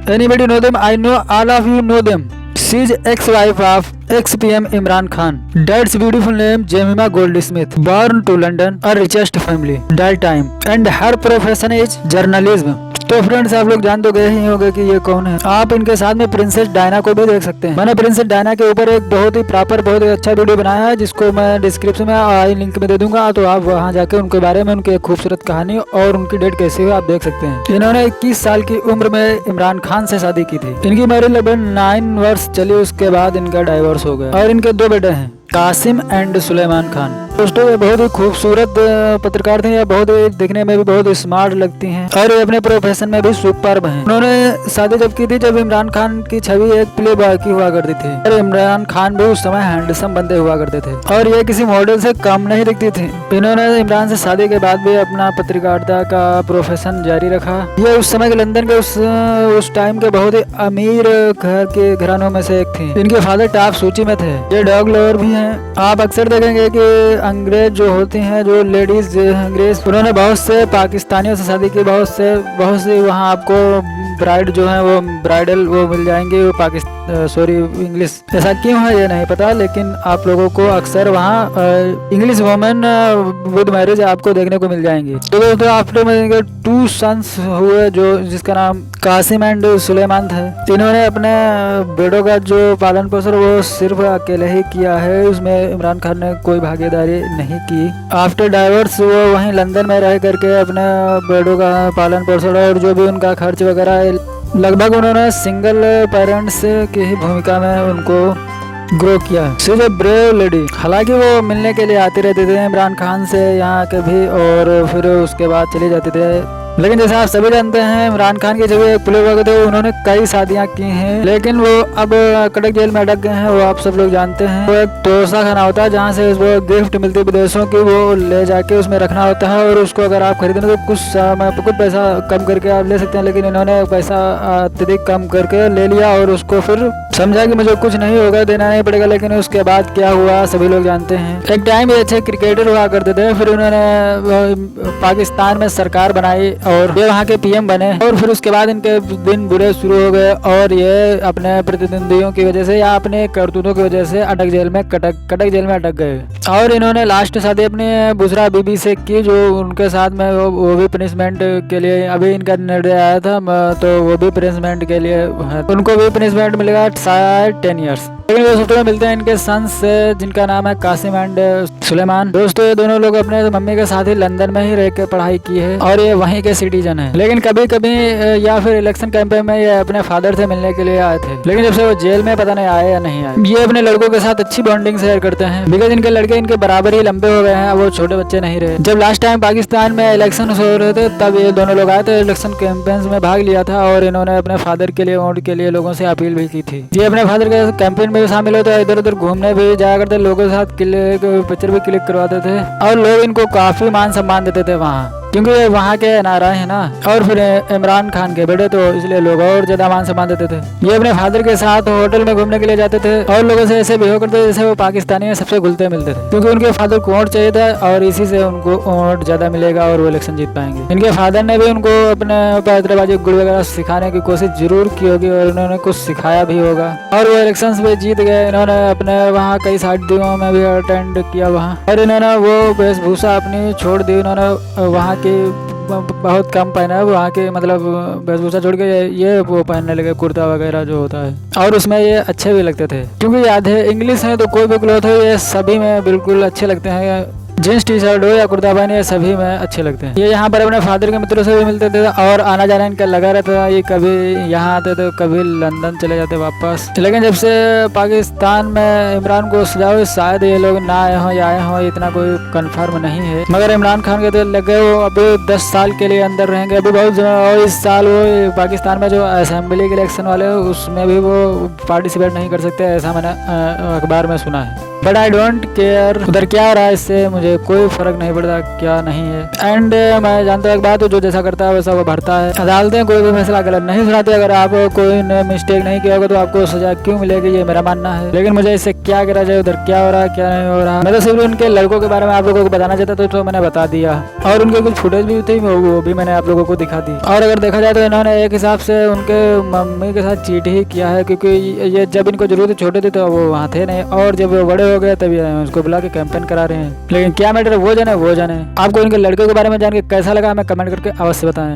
Anybody know them? I know all of you know them. She is ex-wife of ex-PM Imran Khan. Dad's beautiful name Jemima Goldsmith. Born to London, a richest family. That time. And her profession is journalism. तो friends आप लोग जान तो गए ही होंगे कि ये कौन है। आप इनके साथ में प्रिंसेस डायना को भी देख सकते हैं। मैंने प्रिंसेस डायना के ऊपर एक बहुत ही प्रॉपर बहुत ही अच्छा वीडियो बनाया है, जिसको मैं डिस्क्रिप्शन में आई लिंक में दे दूंगा, तो आप वहां जाके उनके बारे में, उनकी खूबसूरत कहानी और उनकी डेट कैसी हुई आप देख सकते हैं। इन्होंने 21 साल की उम्र में इमरान खान से शादी की थी। इनकी मैरिज लगभग 9 वर्ष चली, उसके बाद इनका डाइवोर्स हो गया और इनके 2 बेटे हैं, कासिम एंड सुलेमान खान। दोस्तों ये बहुत ही खूबसूरत पत्रकार थी, ये बहुत ही दिखने में भी बहुत स्मार्ट लगती हैं और ये अपने प्रोफेशन में भी सुपर्ब हैं। उन्होंने शादी जब की थी जब इमरान खान की छवि एक प्ले बॉय की हुआ करती थी और इमरान खान भी उस समय हैंडसम बंदे हुआ करते थे और ये किसी मॉडल से कम नहीं दिखती थी। इन्होंने इमरान से शादी के बाद भी अपना पत्रकारिता का प्रोफेशन जारी रखा। ये उस समय के लंदन के उस टाइम के बहुत ही अमीर घर के घरानों में से एक थी। इनके फादर टॉप सूची में थे। ये डॉग लवर भी हैं। आप अक्सर देखेंगे कि अंग्रेज जो होती हैं, जो लेडीज अंग्रेज, उन्होंने बहुत से पाकिस्तानियों से शादी की। बहुत सी वहाँ आपको ब्राइड जो है वो ब्राइडल वो मिल जाएंगे, वो इंग्लिश। ऐसा क्यों है ये नहीं पता, लेकिन आप लोगों को अक्सर वहाँ इंग्लिश वुमेन विद मैरिज आपको देखने को मिल जाएंगी। तो दोस्तों आप लोग में 2 सन्स हुए जो जिसका नाम कासिम एंड सुलेमान थे। इन्होंने अपने बेटों का जो पालन पोषण वो सिर्फ अकेले ही किया है, उसमें इमरान खान ने कोई भागीदारी नहीं की। आफ्टर डाइवोर्स वो वहीं लंदन में रह करके अपने बेटों का पालन पोषण और जो भी उनका खर्च वगैरह लगभग उन्होंने सिंगल पेरेंट्स की ही भूमिका में उनको ग्रो किया। She is a brave lady. हालांकि वो मिलने के लिए आते रहते थे इमरान खान से यहाँ के भी, और फिर उसके बाद चले जाते थे। लेकिन जैसे आप सभी जानते हैं इमरान खान के जब एक प्लेबॉय थे उन्होंने कई शादियां की हैं, लेकिन वो अब कटक जेल में अटक गए हैं। वो आप सब लोग जानते हैं। वो एक तोसा खाना होता है जहां से वो गिफ्ट मिलती है विदेशों की, वो ले जाके उसमें रखना होता है और उसको अगर आप खरीदें तो कुछ पैसा कम करके आप ले सकते हैं। लेकिन इन्होंने पैसा अत्यधिक कम करके ले लिया और उसको फिर समझा कि मुझे कुछ नहीं होगा, देना नहीं पड़ेगा। लेकिन उसके बाद क्या हुआ सभी लोग जानते हैं। एक टाइम ये अच्छे क्रिकेटर हुआ करते थे, फिर उन्होंने पाकिस्तान में सरकार बनाई और ये वहाँ के पीएम बने और फिर उसके बाद इनके दिन बुरे शुरू हो गए और ये अपने प्रतिद्वंदियों की वजह से या अपने करतूतों की वजह से कटक जेल में अटक गए। और इन्होंने लास्ट शादी अपने बुशरा बीबी से की, जो उनके साथ में वो भी पनिशमेंट के लिए अभी इनका निर्णय आया था, तो वो भी पनिशमेंट के लिए उनको भी पनिशमेंट मिलेगा शायद 10 ईयर्स। लेकिन दोस्तों में मिलते हैं इनके सन्स से जिनका नाम है कासिम एंड सुलेमान। दोस्तों ये दोनों लोग अपने मम्मी के साथ ही लंदन में ही रह के पढ़ाई की है और ये वहीं के सिटीजन है। लेकिन कभी कभी या फिर इलेक्शन कैंपेन में ये अपने फादर से मिलने के लिए आए थे, लेकिन जब से वो जेल में पता नहीं आए या नहीं आए। ये अपने लड़कों के साथ अच्छी बॉन्डिंग शेयर करते हैं बिकॉज इनके लड़के इनके बराबर ही लंबे हो गए हैं, वो छोटे बच्चे नहीं रहे। जब लास्ट टाइम पाकिस्तान में इलेक्शन हो रहे थे तब ये दोनों लोग आए थे, इलेक्शन कैंपेन में भाग लिया था और इन्होंने अपने फादर के लिए वोट के लिए लोगों से अपील भी की थी। ये अपने फादर के कैंपेन में शामिल होते, इधर उधर घूमने भी जाया करते, लोगों के साथ पिक्चर भी क्लिक करवाते थे और लोग इनको काफी मान सम्मान देते थे वहाँ, क्योंकि ये वहाँ के एनआरआई है ना और फिर इमरान खान के बेटे, तो इसलिए लोग और ज्यादा मान सम्मान देते थे। ये अपने फादर के साथ होटल में घूमने के लिए जाते थे और लोगों से ऐसे बिहेव करते थे जैसे वो पाकिस्तानी में सबसे घुलते मिलते थे, क्योंकि उनके फादर को वोट चाहिए था और इसी से उनको वोट ज्यादा मिलेगा और वो इलेक्शन जीत पाएंगे। इनके फादर ने भी उनको अपने पैतरेबाजी गुड़ वगैरह सिखाने की कोशिश जरूर की होगी और उन्होंने कुछ सिखाया भी होगा और वो इलेक्शन में जीत गए। इन्होंने अपने वहाँ कई शादियों में भी अटेंड किया वहाँ, और इन्होंने वो वेशभूषा अपनी छोड़ दी। इन्होंने वहाँ की बहुत कम पहना है, वहाँ के मतलब वेशभूषा छोड़ के ये वो पहनने लगे कुर्ता वगैरह जो होता है, और उसमें ये अच्छे भी लगते थे क्योंकि याद है इंग्लिश है तो कोई भी क्लॉथ हो ये सभी में बिल्कुल अच्छे लगते हैं। जींस टी शर्ट हो या कुर्ता पहने ये सभी में अच्छे लगते हैं। ये यहाँ पर अपने फादर के मित्रों से भी मिलते थे और आना जाना इनका लगा रहता था। ये कभी यहाँ आते थे कभी लंदन चले जाते वापस। लेकिन जब से पाकिस्तान में इमरान को सजा हुई शायद ये लोग ना आए हों या आए हों, इतना कोई कंफर्म नहीं है। मगर इमरान खान के दिल लगे वो अभी 10 साल के लिए अंदर रहेंगे अभी बहुत, और इस साल वो पाकिस्तान में जो असेंबली के इलेक्शन वाले उसमें भी वो पार्टिसिपेट नहीं कर सकते, ऐसा मैंने अखबार में सुना है। बट आई डोंट केयर उधर क्या हो रहा है, इससे मुझे कोई फर्क नहीं पड़ता क्या नहीं है। एंड मैं जानता हूँ एक बात, जो जैसा करता है वैसा वो भरता है। अदालतें कोई भी फैसला गलत नहीं सुनाती। अगर आप कोई ने मिस्टेक नहीं किया होगा तो आपको सजा क्यों मिलेगी, ये मेरा मानना है। लेकिन मुझे इससे क्या करा जाए, उधर क्या हो रहा है क्या नहीं हो रहा। मैं तो सिर्फ उनके लड़कों के बारे में आप लोगों को बताना चाहता था, तो मैंने बता दिया। और उनके कुछ फुटेज भी थे, वो भी मैंने आप लोगों को दिखा दी। और अगर देखा जाए तो इन्होंने एक हिसाब से उनके मम्मी के साथ चीट ही किया है, क्योंकि ये जब इनको जरूरत छोटे थे तो वो वहाँ थे नहीं, और जब वो बड़े हो गए तभी उसको बुला के कैंपेन करा रहे हैं। लेकिन क्या मैटर वो जाने। आपको इनके लड़के के बारे में जान के कैसा लगा हमें कमेंट करके अवश्य बताएं।